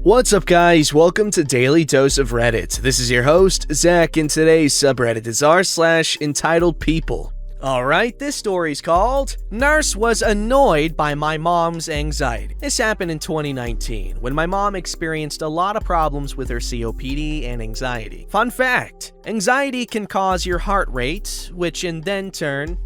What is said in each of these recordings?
What's up guys, welcome to Daily Dose of Reddit. This is your host, Zach, and today's subreddit is r/EntitledPeople. Alright, this story's called Nurse Was Annoyed by My Mom's Anxiety. This happened in 2019, when my mom experienced a lot of problems with her COPD and anxiety. Fun fact, anxiety can cause your heart rate, which in then turn,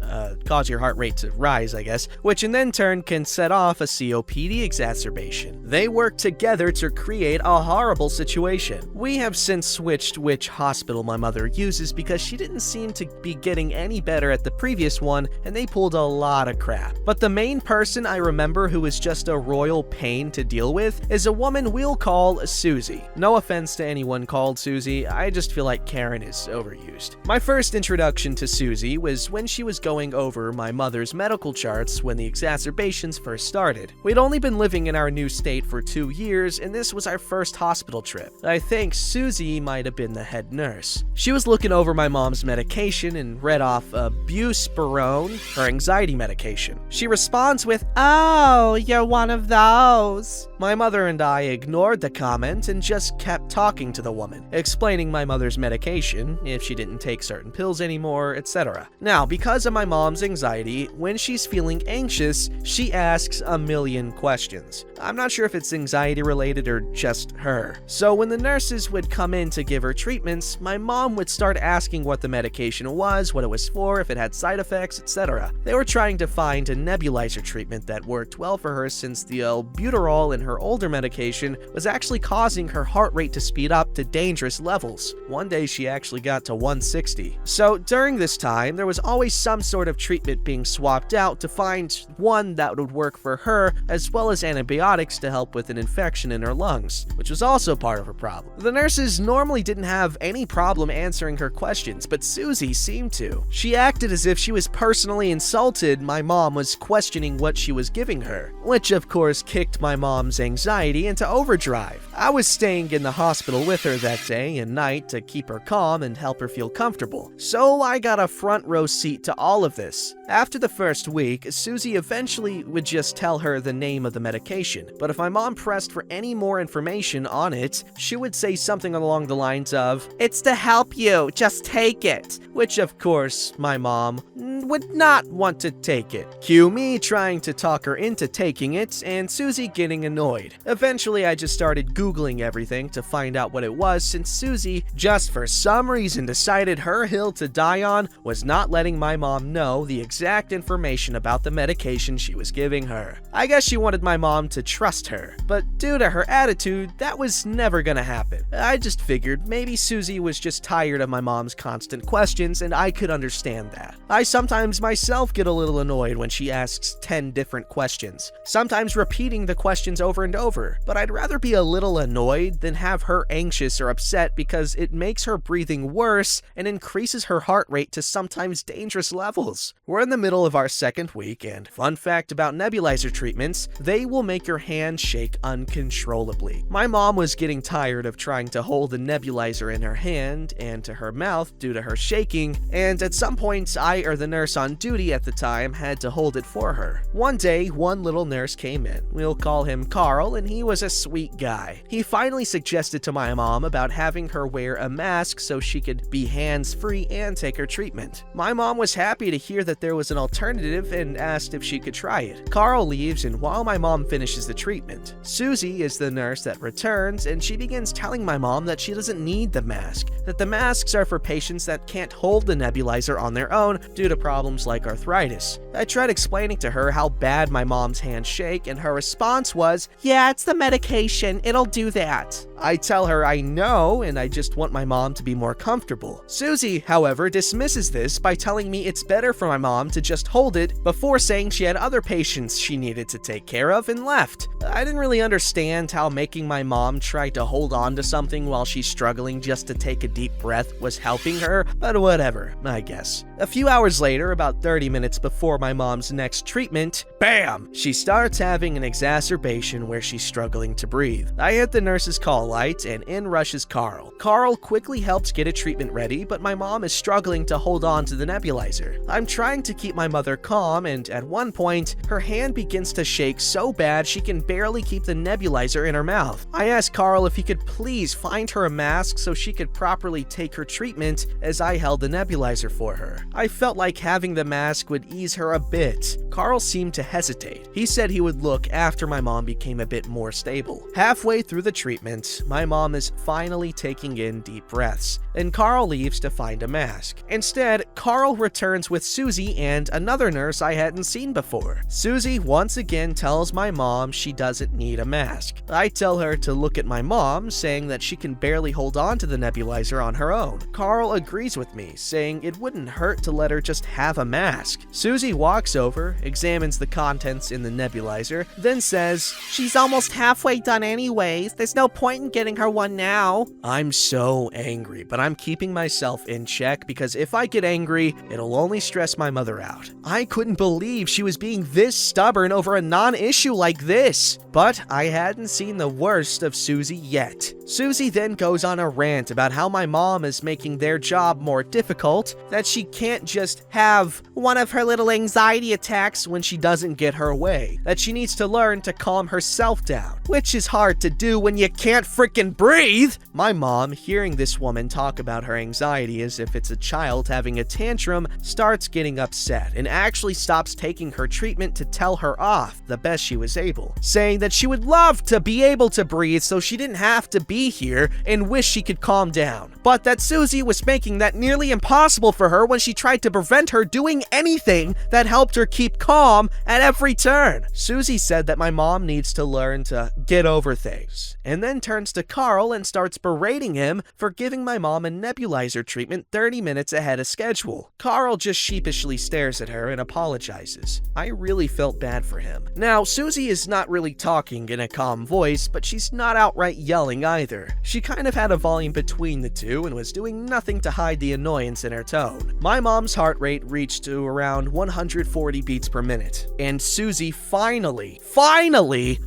cause your heart rate to rise, I guess, which in then turn can set off a COPD exacerbation. They work together to create a horrible situation. We have since switched which hospital my mother uses because she didn't seem to be getting any better at the previous one, and they pulled a lot of crap. But the main person I remember who is just a royal pain to deal with is a woman we'll call Susie. No offense to anyone called Susie, I just feel like Karen is overused. My first introduction to Susie was when she was going over my mother's medical charts when the exacerbations first started. We'd only been living in our new state for 2 years, and this was our first hospital trip. I think Susie might have been the head nurse. She was looking over my mom's medication and read off buspirone, her anxiety medication. She responds with, "Oh, you're one of those." My mother and I ignored the comment and just kept talking to the woman, explaining my mother's medication, if she didn't take certain pills anymore, etc. Now, because of my mom's anxiety, when she's feeling anxious, she asks a million questions. I'm not sure if it's anxiety related or just her. So when the nurses would come in to give her treatments, my mom would start asking what the medication was, what it was for, if it had side effects, etc. They were trying to find a nebulizer treatment that worked well for her since the albuterol in her older medication was actually causing her heart rate to speed up to dangerous levels. One day she actually got to 160. So during this time, there was always some sort of treatment being swapped out to find one that would work for her, as well as antibiotics to help with an infection in her lungs, which was also part of her problem. The nurses normally didn't have any problem answering her questions, but Susie seemed to. She acted as if she was personally insulted my mom was questioning what she was giving her, which of course kicked my mom's anxiety into overdrive. I was staying in the hospital with her that day and night to keep her calm and help her feel comfortable, so I got a front row seat to all of this. After the first week, Susie eventually would just tell her the name of the medication, but if my mom pressed for any more information on it, she would say something along the lines of, "It's to help you, just take it," which of course my mom would not want to take it. Cue me trying to talk her into taking it, and Susie getting annoyed. Eventually, I just started Googling everything to find out what it was, since Susie, just for some reason, decided her hill to die on was not letting my mom know the exact information about the medication she was giving her. I guess she wanted my mom to trust her, but due to her attitude, that was never gonna happen. I just figured maybe Susie was just tired of my mom's constant questions, and I could understand that. I sometimes myself get a little annoyed when she asks 10 different questions, sometimes repeating the questions over and over, but I'd rather be a little annoyed than have her anxious or upset because it makes her breathing worse and increases her heart rate to sometimes dangerous levels. We're in the middle of our second week, and fun fact about nebulizer treatments, they will make your hand shake uncontrollably. My mom was getting tired of trying to hold the nebulizer in her hand and to her mouth due to her shaking, and at some point I or the nurse on duty at the time had to hold it for her. One day, one little nurse came in. We'll call him Carl, and he was a sweet guy. He finally suggested to my mom about having her wear a mask so she could be hands-free and take her treatment. My mom was happy to hear that there was an alternative and asked if she could try it. Carl leaves, and while my mom finishes the treatment, Susie is the nurse that returns, and she begins telling my mom that she doesn't need the mask, that the masks are for patients that can't hold the nebulizer on their own due to problems like arthritis. I tried explaining to her how bad my mom's hands shake, and her response was, "Yeah, it's the medication, it'll do that." I tell her I know, and I just want my mom to be more comfortable. Susie, however, dismisses this by telling me it's better for my mom to just hold it before saying she had other patients she needed to take care of and left. I didn't really understand how making my mom try to hold on to something while she's struggling just to take a deep breath was helping her, but whatever, I guess. A few hours later, about 30 minutes before my mom's next treatment, bam! She starts having an exacerbation where she's struggling to breathe. I hit the nurse's call light, and in rushes Carl. Carl quickly helps get a treatment ready, but my mom is struggling to hold on to the nebulizer. I'm trying to keep my mother calm, and at one point, her hand begins to shake so bad she can barely keep the nebulizer in her mouth. I asked Carl if he could please find her a mask so she could properly take her treatment as I held the nebulizer for her. I felt like having the mask would ease her a bit. Carl seemed to hesitate. He said he would look after my mom became a bit more stable. Halfway through the treatment, my mom is finally taking in deep breaths, and Carl leaves to find a mask. Instead, Carl returns with Susie and another nurse I hadn't seen before. Susie once again tells my mom she doesn't need a mask. I tell her to look at my mom, saying that she can barely hold on to the nebulizer on her own. Carl agrees with me, saying it wouldn't hurt to let her just have a mask. Susie walks over, examines the contents in the nebulizer, then says, "She's almost halfway done anyways. There's no point in getting her one now." I'm so angry, but I'm keeping myself in check because if I get angry, it'll only stress my mother out. I couldn't believe she was being this stubborn over a non-issue like this. But I hadn't seen the worst of Susie yet. Susie then goes on a rant about how my mom is making their job more difficult, that she can't just have one of her little anxiety attacks when she doesn't get her way, that she needs to learn to calm herself down, which is hard to do when you can't freaking breathe. My mom, hearing this woman talk about her anxiety as if it's a child having a tantrum, starts getting upset and actually stops taking her treatment to tell her off the best she was able, saying that she would love to be able to breathe so she didn't have to be here and wish she could calm down, but that Susie was making that nearly impossible for her when she tried to prevent her doing anything that helped her keep calm at every turn. Susie said that my mom needs to learn to get over things, and then turns to Carl and starts berating him for giving my mom a nebulizer treatment 30 minutes ahead of schedule. Carl just sheepishly stares at her and apologizes. I really felt bad for him. Now, Susie is not really talking in a calm voice, but she's not outright yelling either. She kind of had a volume between the two and was doing nothing to hide the annoyance in her tone. My mom's heart rate reached to around 140 beats per minute, and Susie finally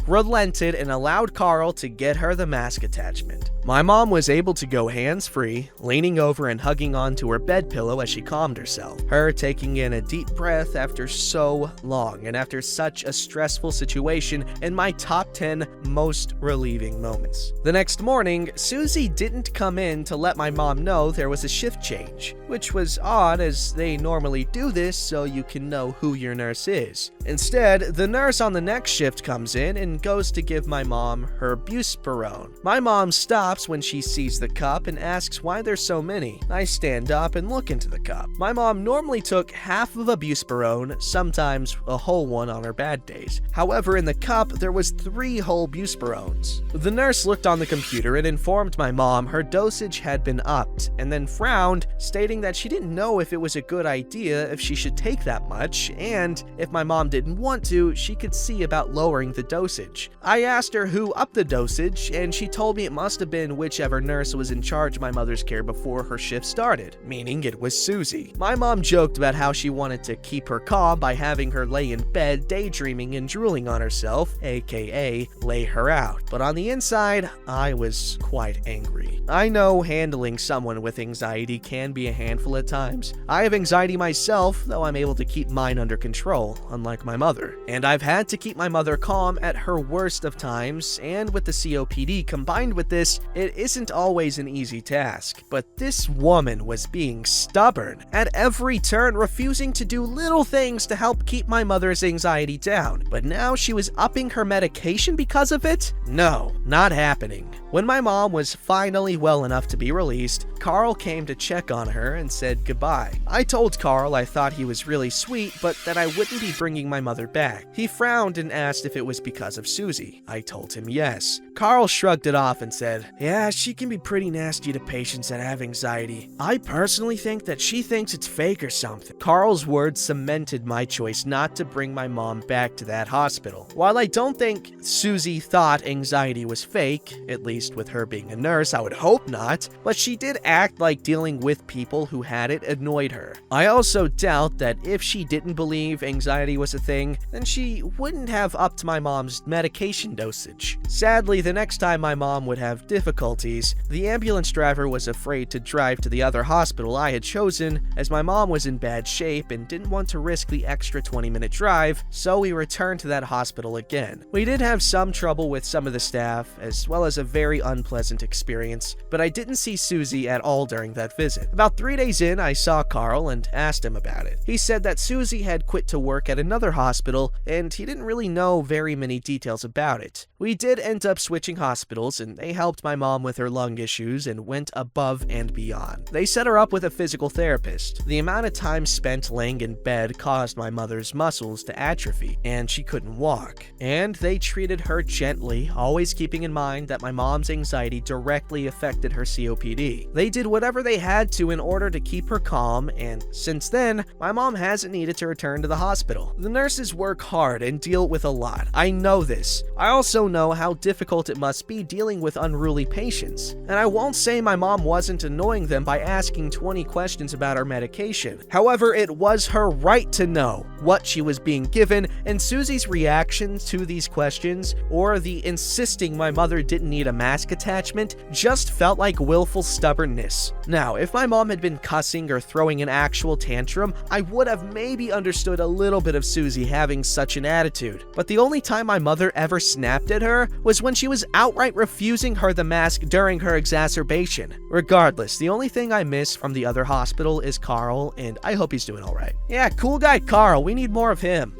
relented and allowed Carl to get her the mask attachment. My mom was able to go hands-free, leaning over and hugging onto her bed pillow as she calmed herself, her taking in a deep breath after so long and after such a stressful situation in my top 10 most relieving moments. The next morning, Susie didn't come in to let my mom know there was a shift change, which was odd as they normally do this so you can know who your nurse is. Instead, the nurse on the next shift comes in and goes to give my mom her buspirone. My mom stops when she sees the cup and asks why there's so many. I stand up and look into the cup. My mom normally took half of a buspirone, sometimes a whole one on her bad days. However, in the cup, there was 3 whole buspirones. The nurse looked on the computer and informed my mom her dosage had been upped, and then frowned, stating that she didn't know if it was a good idea if she should take that much, and if my mom didn't want to, she could see about lowering the dosage. I asked her who upped the dosage, and she told me it must have been whichever nurse was in charge of my mother's care before her shift started, meaning it was Susie. My mom joked about how she wanted to keep her calm by having her lay in bed daydreaming and drooling on herself, aka lay her out. But on the inside, I was quite angry. I know handling someone with anxiety can be a handful at times. I have anxiety myself, though I'm able to keep mine under control, unlike my mother. And I've had to keep my mother calm at her worst of times, and with the COPD combined with this, it isn't always an easy task. But this woman was being stubborn, at every turn refusing to do little things to help keep my mother's anxiety down. But now she was upping her medication because of it? No, not happening. When my mom was finally well enough to be released, Carl came to check on her and said goodbye. I told Carl I thought he was really sweet, but that I wouldn't be bringing my mother back. He frowned and asked if it was because of Susie. I told him yes. Carl shrugged it off and said, "Yeah, she can be pretty nasty to patients that have anxiety. I personally think that she thinks it's fake or something." Carl's words cemented my choice not to bring my mom back to that hospital. While I don't think Susie thought anxiety was fake, at least with her being a nurse, I would hope not, but she did act like dealing with people who had it annoyed her. I also doubt that if she didn't believe anxiety was a thing, then she wouldn't have upped my mom's medication dosage. Sadly, the next time my mom would have difficulties, the ambulance driver was afraid to drive to the other hospital I had chosen, as my mom was in bad shape and didn't want to risk the extra 20-minute drive, so we returned to that hospital again. We did have some trouble with some of the staff, as well as a very unpleasant experience, but I didn't see Susie at all during that visit. About 3 days in, I saw Carl and asked him about it. He said that Susie had quit to work at another hospital, and he didn't really know very many details about it. We did end up switching hospitals, and they helped my mom with her lung issues and went above and beyond. They set her up with a physical therapist. The amount of time spent laying in bed caused my mother's muscles to atrophy, and she couldn't walk. And they treated her gently, always keeping in mind that my mom's anxiety directly affected her COPD. They did whatever they had to in order to keep her calm, and since then, my mom hasn't needed to return to the hospital. The nurses work hard and deal with a lot. I know this. I also know how difficult it must be dealing with unruly patients. And I won't say my mom wasn't annoying them by asking 20 questions about her medication. However, it was her right to know what she was being given, and Susie's reactions to these questions, or the insisting my mother didn't need a mask attachment, just felt like willful stubbornness. Now, if my mom had been cussing or throwing an actual tantrum, I would have maybe understood a little bit of Susie having such an attitude. But the only time my mother ever snapped at her was when she was outright refusing her the mask during her exacerbation. Regardless, the only thing I miss from the other hospital is Carl, and I hope he's doing alright. Yeah, cool guy Carl, we need more of him.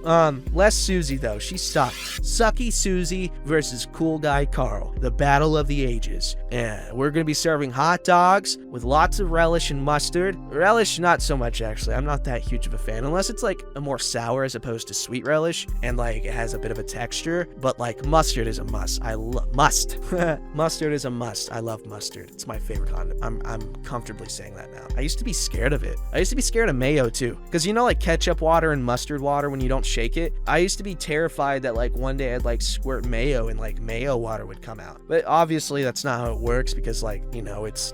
Less Susie though, she sucked. Sucky Susie versus cool guy Carl. The battle of the ages. Yeah, we're gonna be serving hot dogs with lots of relish and mustard. Relish, not so much actually. I'm not that huge of a fan, unless it's like a more sour as opposed to sweet relish, and like it has a bit of a texture, but like mustard is a must. Mustard is a must. I love mustard. It's my favorite condiment. I'm comfortably saying that now. I used to be scared of it. I used to be scared of mayo too, because you know like ketchup water and mustard water when you don't shake it? I used to be terrified that like one day I'd like squirt mayo and like mayo water would come out. But obviously that's not how it works, because like, you know, it's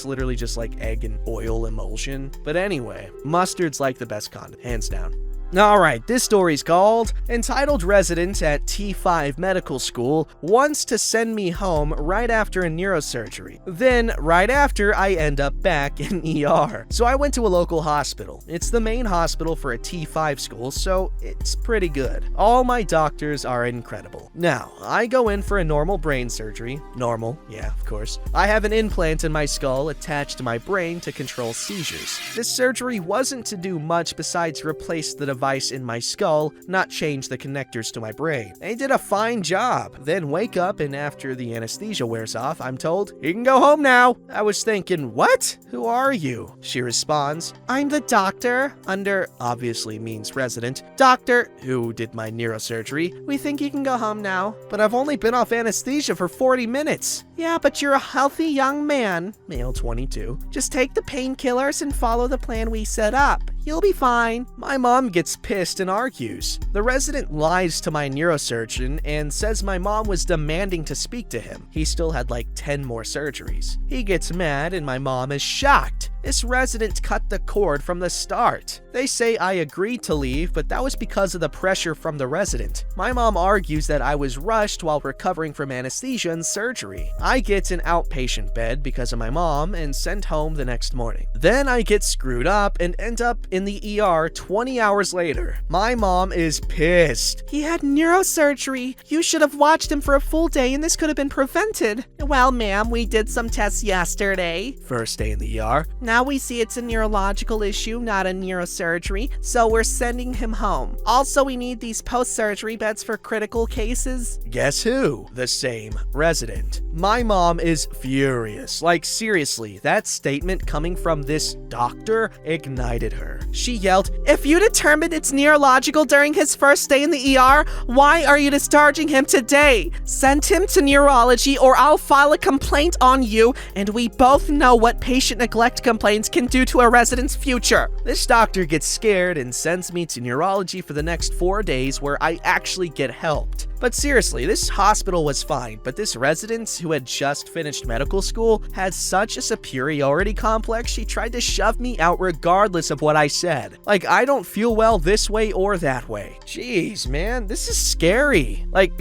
literally just like egg and oil emulsion. But anyway, mustard's like the best condiment, hands down. Alright, this story's called Entitled Resident at T5 Medical School Wants to Send Me Home Right After a Neurosurgery. Then, right after, I end up back in ER. So I went to a local hospital. It's the main hospital for a T5 school, so it's pretty good. All my doctors are incredible. Now, I go in for a normal brain surgery. Normal, yeah, of course. I have an implant in my skull attached to my brain to control seizures. This surgery wasn't to do much besides replace the device in my skull, not change the connectors to my brain. They did a fine job. Then wake up, and after the anesthesia wears off, I'm told, "You can go home now." I was thinking, what? Who are you? She responds, "I'm the doctor," under obviously means resident, "doctor who did my neurosurgery. We think you can go home now." But I've only been off anesthesia for 40 minutes. "Yeah, but you're a healthy young man," male 22. "Just take the painkillers and follow the plan we set up. You'll be fine." My mom gets pissed and argues. The resident lies to my neurosurgeon and says my mom was demanding to speak to him. He still had like 10 more surgeries. He gets mad and my mom is shocked. This resident cut the cord from the start. They say I agreed to leave, but that was because of the pressure from the resident. My mom argues that I was rushed while recovering from anesthesia and surgery. I get an outpatient bed because of my mom and sent home the next morning. Then I get screwed up and end up in the ER 20 hours later. My mom is pissed. "He had neurosurgery. You should have watched him for a full day and this could have been prevented." "Well, ma'am, we did some tests yesterday." First day in the ER. "Now we see it's a neurological issue, not a neurosurgery, so we're sending him home. Also, we need these post-surgery beds for critical cases." Guess who? The same resident. My mom is furious. Like, seriously, that statement coming from this doctor ignited her. She yelled, "If you determined it's neurological during his first day in the ER, why are you discharging him today? Send him to neurology or I'll file a complaint on you, and we both know what patient neglect complaints can do to a resident's future. This doctor gets scared and sends me to neurology for the next 4 days where I actually get helped. But seriously, this hospital was fine, but this resident, who had just finished medical school, had such a superiority complex she tried to shove me out regardless of what I said. Like, I don't feel well this way or that way. Jeez, man, this is scary. Like,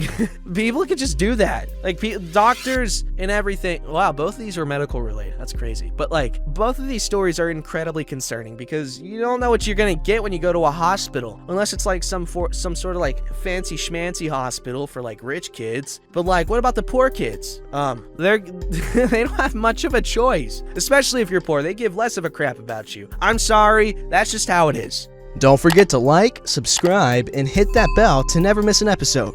people could just do that. Like, doctors and everything. Wow, both of these are medical related. That's crazy. But like, both of these stories are incredibly concerning because you don't know what you're gonna get when you go to a hospital, unless it's like some sort of like fancy schmancy hospital for like rich kids. But like, what about the poor kids? They don't have much of a choice, especially if you're poor. They give less of a crap about you. I'm sorry, that's just how it is. Don't forget to like, subscribe, and hit that bell to never miss an episode.